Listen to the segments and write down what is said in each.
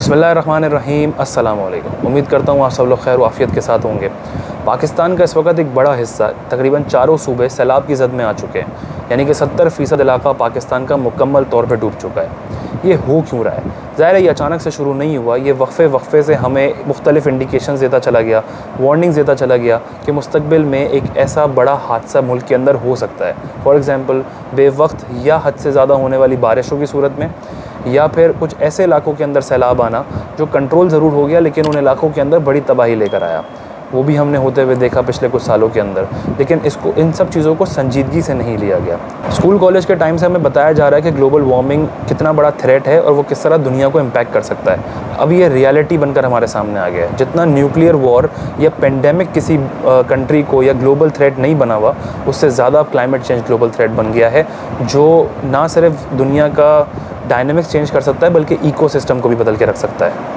बिस्मिल्लाहिर्रहमानिर्रहीम, अस्सलाम वालेकुम। उम्मीद करता हूँ आप सब लोग खैर वाफ़ियत के साथ होंगे। पाकिस्तान का इस वक्त एक बड़ा हिस्सा तकरीबन चारों सूबे सैलाब की जद में आ चुके हैं, यानी कि 70% इलाका पाकिस्तान का मुकम्मल तौर पे डूब चुका है। ये हो क्यों रहा है? ज़ाहिर है ये अचानक से शुरू नहीं हुआ, ये वक्फ़े से हमें मुख्तलिफ़ इंडिकेशंस देता चला गया, वार्निंग्स देता चला गया कि मुस्तक़बिल में एक ऐसा बड़ा हादसा मुल्क के अंदर हो सकता है। फॉर एग्ज़ाम्पल, बेवक्त या हद से ज़्यादा होने वाली बारिशों की सूरत में, या फिर कुछ ऐसे इलाकों के अंदर सैलाब आना जो कंट्रोल ज़रूर हो गया लेकिन उन इलाकों के अंदर बड़ी तबाही लेकर आया। वो भी हमने होते हुए देखा पिछले कुछ सालों के अंदर, लेकिन इन सब चीज़ों को संजीदगी से नहीं लिया गया। स्कूल कॉलेज के टाइम से हमें बताया जा रहा है कि ग्लोबल वार्मिंग कितना बड़ा थ्रेट है और वो किस तरह दुनिया को इम्पैक्ट कर सकता है। अब ये रियलिटी बनकर हमारे सामने आ गया है। जितना न्यूक्लियर वॉर या पेंडेमिक किसी कंट्री को या ग्लोबल थ्रेट नहीं बना हुआ, उससे ज़्यादा क्लाइमेट चेंज ग्लोबल थ्रेट बन गया है, जो ना सिर्फ दुनिया का डायनेमिक्स चेंज कर सकता है बल्कि इकोसिस्टम को भी बदल के रख सकता है।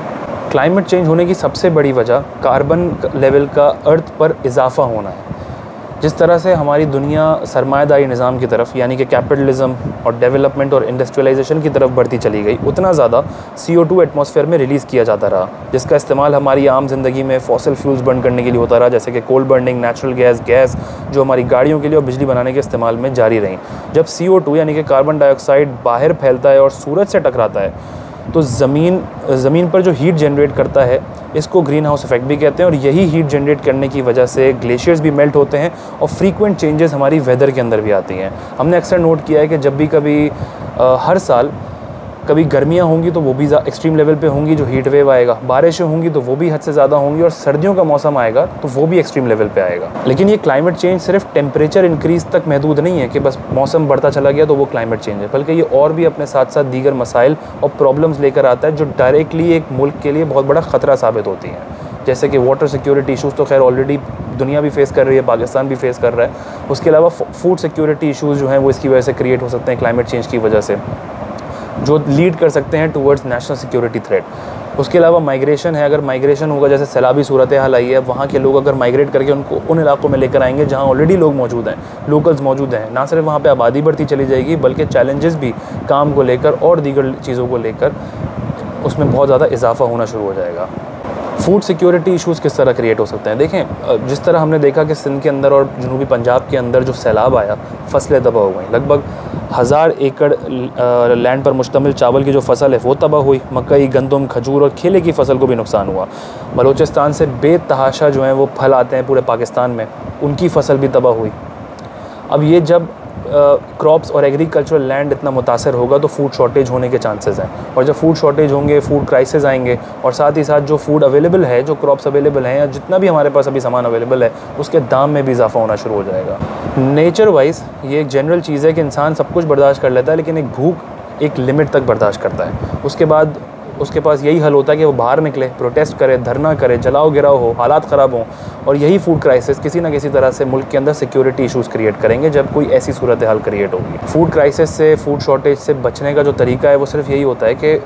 क्लाइमेट चेंज होने की सबसे बड़ी वजह कार्बन लेवल का अर्थ पर इजाफा होना है। जिस तरह से हमारी दुनिया सरमायादारी निज़ाम की तरफ यानी कि कैपिटलिज़म और डेवलपमेंट और इंडस्ट्रियलाइजेशन की तरफ बढ़ती चली गई, उतना ज़्यादा CO2 एटमॉस्फेयर में रिलीज़ किया जाता रहा, जिसका इस्तेमाल हमारी आम ज़िंदगी में फॉसिल फ्यूल्स बर्न करने के लिए होता रहा, जैसे कि कोल बर्निंग, नेचुरल गैस जो हमारी गाड़ियों के लिए और बिजली बनाने के इस्तेमाल में जारी रहीं। जब CO2 यानी कि कार्बन डाइऑक्साइड बाहर फैलता है और सूरज से टकराता है तो ज़मीन पर जो हीट जनरेट करता है, इसको ग्रीन हाउस इफेक्ट भी कहते हैं। और यही हीट जनरेट करने की वजह से ग्लेशियर्स भी मेल्ट होते हैं और फ्रीक्वेंट चेंजेस हमारी वेदर के अंदर भी आती हैं। हमने अक्सर नोट किया है कि जब भी कभी हर साल कभी गर्मियाँ होंगी तो वो भी एक्सट्रीम लेवल पे होंगी, जो हीट वेव आएगा, बारिशें होंगी तो वो भी हद से ज़्यादा होंगी, और सर्दियों का मौसम आएगा तो वो भी एक्सट्रीम लेवल पे आएगा। लेकिन ये क्लाइमेट चेंज सिर्फ टेम्परेचर इंक्रीज़ तक महदूद नहीं है कि बस मौसम बढ़ता चला गया तो वो क्लाइमेट चेंज है, बल्कि ये और भी अपने साथ साथ दीगर मसाइल और प्रॉब्लम्स लेकर आता है जो डायरेक्टली एक मुल्क के लिए बहुत बड़ा ख़तरा साबित होती हैं। जैसे कि वाटर सिक्योरिटी इशूज़ तो खैर ऑलरेडी दुनिया भी फेस कर रही है, पाकिस्तान भी फेस कर रहा है। उसके अलावा फूड सिक्योरिटी इशूज़ जो हैं वो इसकी वजह से क्रिएट हो सकते हैं, क्लाइमेट चेंज की वजह से, जो लीड कर सकते हैं टुवर्ड्स नेशनल सिक्योरिटी थ्रेट। उसके अलावा माइग्रेशन है। अगर माइग्रेशन होगा, जैसे सैलाबी सूरत हाल आई है, वहाँ के लोग अगर माइग्रेट करके उनको उन इलाकों में लेकर आएंगे जहाँ ऑलरेडी लोग मौजूद हैं, लोकल्स मौजूद हैं, ना सिर्फ वहाँ पे आबादी बढ़ती चली जाएगी बल्कि चैलेंजेस भी काम को लेकर और दीगर चीज़ों को लेकर उसमें बहुत ज़्यादा इजाफा होना शुरू हो जाएगा। फूड सिक्योरिटी इशूज़ किस तरह क्रिएट हो सकते हैं? देखें, जिस तरह हमने देखा कि सिंध के अंदर और जनूबी पंजाब के अंदर जो सैलाब आया, फसलें तबाह हो गई। लगभग 1000 एकड़ लैंड पर मुश्तमिल चावल की जो फसल है वो तबाह हुई। मकई, गंदम, खजूर और केले की फसल को भी नुकसान हुआ। बलूचिस्तान से बेतहाशा जो हैं वो फल आते हैं पूरे पाकिस्तान में, उनकी फसल भी तबाह हुई। अब ये जब क्रॉप्स और एग्रीकल्चरल लैंड इतना मुतासर होगा तो फूड शॉर्टेज होने के चांसेस हैं, और जब फूड शॉर्टेज होंगे फूड क्राइसिस आएंगे, और साथ ही साथ जो फूड अवेलेबल है, जो क्रॉप्स अवेलेबल हैं, या जितना भी हमारे पास अभी सामान अवेलेबल है, उसके दाम में भी इजाफा होना शुरू हो जाएगा। नेचर वाइज ये एक जनरल चीज़ है कि इंसान सब कुछ बर्दाश्त कर लेता है, लेकिन एक भूख एक लिमिट तक बर्दाश्त करता है। उसके बाद उसके पास यही हल होता है कि वो बाहर निकले, प्रोटेस्ट करे, धरना करे, जलाओ गिराओ हो, हालात ख़राब हों, और यही फूड क्राइसिस किसी ना किसी तरह से मुल्क के अंदर सिक्योरिटी इशूज़ क्रिएट करेंगे जब कोई ऐसी सूरत हाल क्रिएट होगी। फूड क्राइसिस से, फूड शॉर्टेज से बचने का जो तरीका है वो सिर्फ यही होता है कि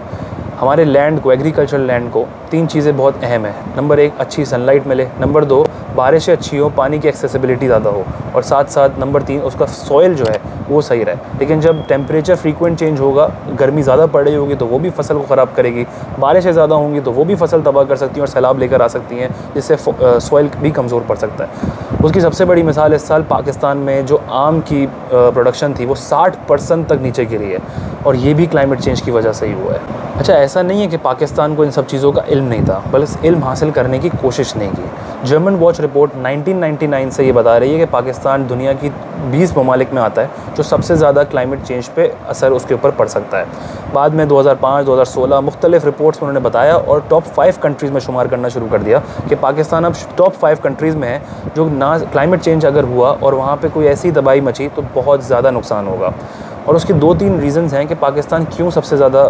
हमारे लैंड को, एग्रीकल्चरल लैंड को, 3 चीज़ें बहुत अहम है। नंबर 1, अच्छी सनलाइट मिले। नंबर 2, बारिशें अच्छी हो, पानी की एक्सेसिबिलिटी ज़्यादा हो, और साथ साथ नंबर 3, उसका सॉइल जो है वो सही रहे। लेकिन जब टेम्परेचर फ्रीक्वेंट चेंज होगा, गर्मी ज़्यादा पड़ रही होगी तो वो भी फसल को ख़राब करेगी, बारिशें ज़्यादा होंगी तो वो भी फसल तबाह कर सकती हैं और सैलाब लेकर आ सकती हैं, जिससे सॉइल भी कमज़ोर पड़ सकता है। उसकी सबसे बड़ी मिसाल इस साल पाकिस्तान में जो आम की प्रोडक्शन थी वो 60% तक नीचे गिरी है, और ये भी क्लाइमेट चेंज की वजह से ही हुआ है। अच्छा, ऐसा नहीं है कि पाकिस्तान को इन सब चीज़ों का इल्म नहीं था, बल्कि इस इल्म हासिल करने की कोशिश नहीं की। जर्मन वॉच रिपोर्ट 1999 से ये बता रही है कि पाकिस्तान दुनिया की 20 ममालिक में आता है जो सबसे ज़्यादा क्लाइमेट चेंज पे असर उसके ऊपर पड़ सकता है। बाद में 2005, 2016 मुख्तलिफ रिपोर्ट्स में उन्होंने बताया और टॉप 5 कंट्रीज़ में शुमार करना शुरू कर दिया कि पाकिस्तान अब टॉप 5 कंट्रीज़ में है जो ना क्लाइमेट चेंज अगर हुआ और वहाँ पर कोई ऐसी तबाही मची तो बहुत ज़्यादा नुकसान होगा। और उसके 2-3 रीज़न्स हैं कि पाकिस्तान क्यों सबसे ज़्यादा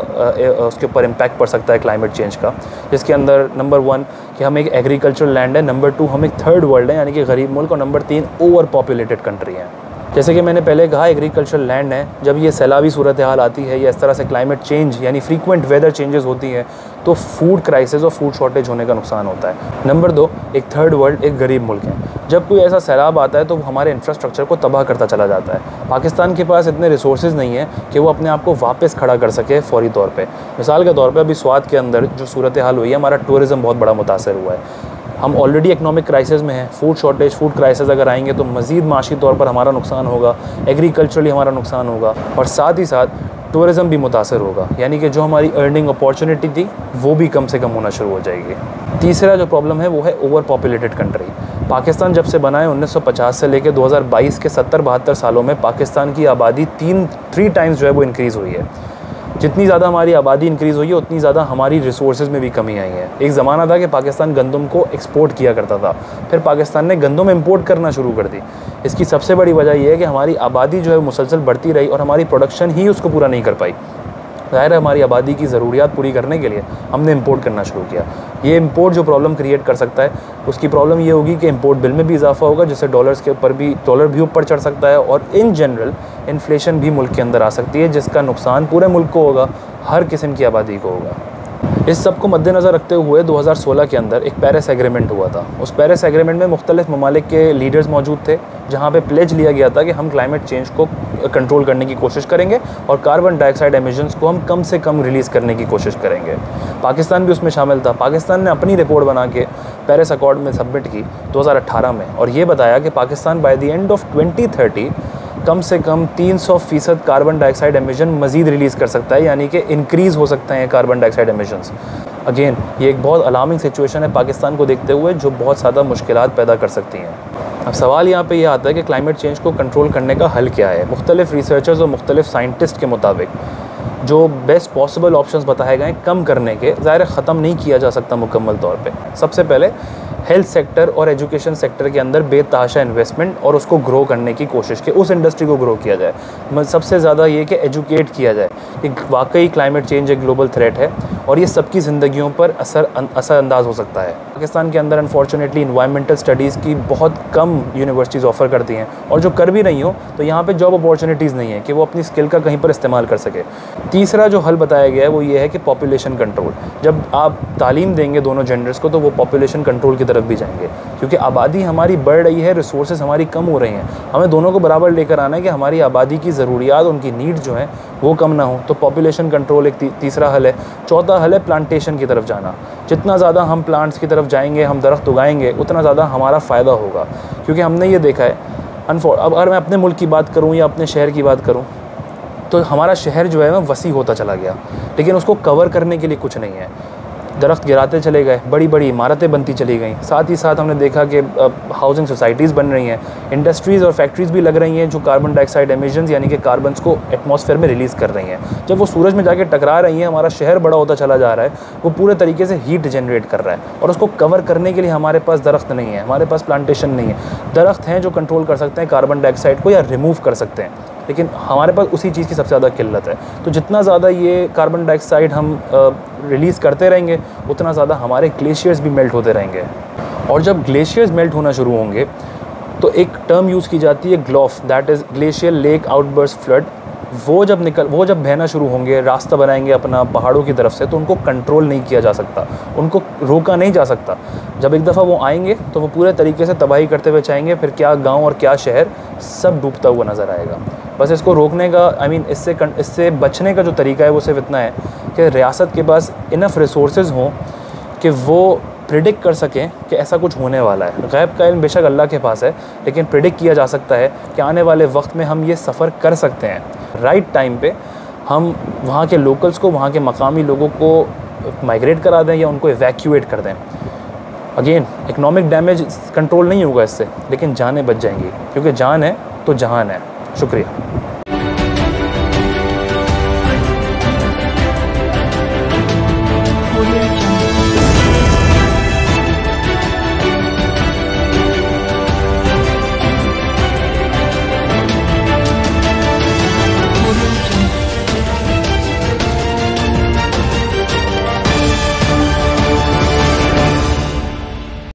उसके ऊपर इम्पैक्ट पड़ सकता है क्लाइमेट चेंज का, जिसके अंदर नंबर 1 कि हम एक एग्रीकल्चरल लैंड है, नंबर 2 हम एक थर्ड वर्ल्ड है यानी कि गरीब मुल्क, और नंबर 3 ओवर पॉपुलेटेड कंट्री है। जैसे कि मैंने पहले कहा, एग्रीकल्चरल लैंड है, जब ये सैलाबी सूरत हाल आती है या इस तरह से क्लाइमेट चेंज यानी फ्रीक्वेंट वेदर चेंजेस होती है तो फूड क्राइसिस और फूड शॉर्टेज होने का नुकसान होता है। नंबर 2, एक थर्ड वर्ल्ड, एक गरीब मुल्क है, जब कोई ऐसा सैलाब आता है तो वो हमारे इंफ्रास्ट्रक्चर को तबाह करता चला जाता है। पाकिस्तान के पास इतने रिसोर्सेज नहीं है कि वो अपने आप को वापस खड़ा कर सके फौरी तौर पे। मिसाल के तौर पे अभी स्वात के अंदर जो सूरत हाल हुई है, हमारा टूरिज़्म बहुत बड़ा मुतासर हुआ है। हम ऑलरेडी इकोनॉमिक क्राइसिस में हैं, फूड शॉर्टेज, फूड क्राइसिस अगर आएंगे तो मज़ीद माशी तौर पर हमारा नुकसान होगा, एग्रीकल्चरली हमारा नुकसान होगा और साथ ही साथ टूरिज़्म भी मुतासर होगा, यानी कि जो हमारी अर्निंग अपॉर्चुनिटी थी वो भी कम से कम होना शुरू हो जाएगी। तीसरा जो प्रॉब्लम है वो है ओवर पॉपुलेटेड कंट्री। पाकिस्तान जब से बना है 1950 से लेकर 2022 के 70-72 सालों में पाकिस्तान की आबादी 3 टाइम्स जो है वो इंक्रीज़ हुई है। जितनी ज़्यादा हमारी आबादी इंक्रीज़ हुई है उतनी ज़्यादा हमारी रिसोर्सेज में भी कमी आई है। एक ज़माना था कि पाकिस्तान गंदम को एक्सपोर्ट किया करता था, फिर पाकिस्तान ने गंदम इंपोर्ट करना शुरू कर दी। इसकी सबसे बड़ी वजह यह है कि हमारी आबादी जो है मुसलसल बढ़ती रही और हमारी प्रोडक्शन ही उसको पूरा नहीं कर पाई। ज़ाहिर है हमारी आबादी की ज़रूरियात पूरी करने के लिए हमने इंपोर्ट करना शुरू किया। ये इंपोर्ट जो प्रॉब्लम क्रिएट कर सकता है उसकी प्रॉब्लम ये होगी कि इंपोर्ट बिल में भी इजाफा होगा, जिससे डॉलर भी ऊपर चढ़ सकता है और इन जनरल इन्फ्लेशन भी मुल्क के अंदर आ सकती है, जिसका नुकसान पूरे मुल्क को होगा, हर किस्म की आबादी को होगा। इस सब को मद्देनज़र रखते हुए 2016 के अंदर एक पेरिस एग्रीमेंट हुआ था। उस पेरिस एग्रीमेंट में मुख्तलिफ ममालिक के लीडर्स मौजूद थे, जहाँ पे प्लेज लिया गया था कि हम क्लाइमेट चेंज को कंट्रोल करने की कोशिश करेंगे और कार्बन डाइऑक्साइड एमिशंस को हम कम से कम रिलीज़ करने की कोशिश करेंगे। पाकिस्तान भी उसमें शामिल था। पाकिस्तान ने अपनी रिपोर्ट बना के पेरिस अकॉर्ड में सबमिट की 2018 में और ये बताया कि Pakistan by the end of 2030 कम से कम 300% कार्बन डाइऑक्साइड एमिशन मज़ीद रिलीज़ कर सकता है, यानी कि इंक्रीज़ हो सकते हैं कार्बन डाइऑक्साइड एमिशंस। अगेन ये एक बहुत अलार्मिंग सिचुएशन है पाकिस्तान को देखते हुए, जो बहुत ज़्यादा मुश्किलात पैदा कर सकती हैं। अब सवाल यहाँ पे ये आता है कि क्लाइमेट चेंज को कंट्रोल करने का हल क्या है। मुख्तलिफ रिसर्चर्स और मुख्तलिफ साइंटिस्ट के मुताबिक जो बेस्ट पॉसिबल ऑप्शंस बताए गए कम करने के, ज़ाहिर ख़त्म नहीं किया जा सकता मुकम्मल तौर पे। सबसे पहले हेल्थ सेक्टर और एजुकेशन सेक्टर के अंदर बेतहाशा इन्वेस्टमेंट और उसको ग्रो करने की कोशिश की, उस इंडस्ट्री को ग्रो किया जाए। सबसे ज़्यादा ये कि एजुकेट किया जाए कि वाकई क्लाइमेट चेंज एक ग्लोबल थ्रेट है और ये सबकी ज़िंदगियों पर असरअंदाज हो सकता है। पाकिस्तान के अंदर अनफॉर्चुनेटली इन्वायरमेंटल स्टडीज़ की बहुत कम यूनिवर्सिटीज़ ऑफ़र करती हैं और जो कर भी रही हो तो यहाँ पे जॉब अपॉर्चुनिटीज़ नहीं है कि वो अपनी स्किल का कहीं पर इस्तेमाल कर सके। तीसरा जो हल बताया गया है वो ये है कि पॉपुलेशन कंट्रोल। जब आप तालीम देंगे दोनों जेंडर्स को तो वो पॉपुलेशन कंट्रोल की तरफ भी जाएंगे, क्योंकि आबादी हमारी बढ़ रही है, रिसोर्सेज हमारी कम हो रही हैं। हमें दोनों को बराबर लेकर आना है कि हमारी आबादी की ज़रूरियात, उनकी नीड जो हैं वो कम ना हो। तो पॉपुलेशन कंट्रोल एक तीसरा हल है। चौथा हल है प्लांटेशन की तरफ जाना। जितना ज़्यादा हम प्लांट्स की तरफ जाएंगे, हम दरख्त उगाएंगे, उतना ज़्यादा हमारा फ़ायदा होगा। क्योंकि हमने ये देखा है अब अगर मैं अपने मुल्क की बात करूँ या अपने शहर की बात करूँ तो हमारा शहर जो है वह वसी होता चला गया, लेकिन उसको कवर करने के लिए कुछ नहीं है। दरख्त गिराते चले गए, बड़ी बड़ी इमारतें बनती चली गई। साथ ही साथ हमने देखा कि हाउसिंग सोसाइटीज़ बन रही हैं, इंडस्ट्रीज़ और फैक्ट्रीज़ भी लग रही हैं जो कार्बन डाइऑक्साइड एमिशंस यानी कि कार्बन्स को एटमॉस्फेयर में रिलीज़ कर रही हैं। जब वो सूरज में जाके टकरा रही हैं, हमारा शहर बड़ा होता चला जा रहा है, वो पूरे तरीके से हीट जनरेट कर रहा है और उसको कवर करने के लिए हमारे पास दरख्त नहीं है, हमारे पास प्लांटेशन नहीं है। दरख्त हैं जो कंट्रोल कर सकते हैं कार्बन डाइऑक्साइड को या रिमूव कर सकते हैं, लेकिन हमारे पास उसी चीज़ की सबसे ज़्यादा किल्लत है। तो जितना ज़्यादा ये कार्बन डाइऑक्साइड हम रिलीज़ करते रहेंगे उतना ज़्यादा हमारे ग्लेशियर्स भी मेल्ट होते रहेंगे। और जब ग्लेशियर्स मेल्ट होना शुरू होंगे तो एक टर्म यूज़ की जाती है GLOF, that is glacier lake outburst flood. वो जब बहना शुरू होंगे, रास्ता बनाएंगे अपना पहाड़ों की तरफ से, तो उनको कंट्रोल नहीं किया जा सकता, उनको रोका नहीं जा सकता। जब एक दफ़ा वो आएंगे तो वो पूरे तरीके से तबाही करते हुए जाएंगे, फिर क्या गांव और क्या शहर सब डूबता हुआ नज़र आएगा। बस इसको रोकने का इससे बचने का जो तरीका है वो सिर्फ इतना है कि रियासत के पास इनफ रिसोर्सेज हों कि वो प्रिडिक्ट कर सकें कि ऐसा कुछ होने वाला है। गैब का इल्म बेशक अल्लाह के पास है, लेकिन प्रिडिक्ट किया जा सकता है कि आने वाले वक्त में हम ये सफ़र कर सकते हैं। राइट टाइम पे हम वहाँ के लोकल्स को, वहाँ के मकामी लोगों को माइग्रेट करा दें या उनको इवैक्यूएट कर दें। अगेन इकनॉमिक डैमेज कंट्रोल नहीं होगा इससे, लेकिन जानें बच जाएंगी, क्योंकि जान है तो जहान है। शुक्रिया।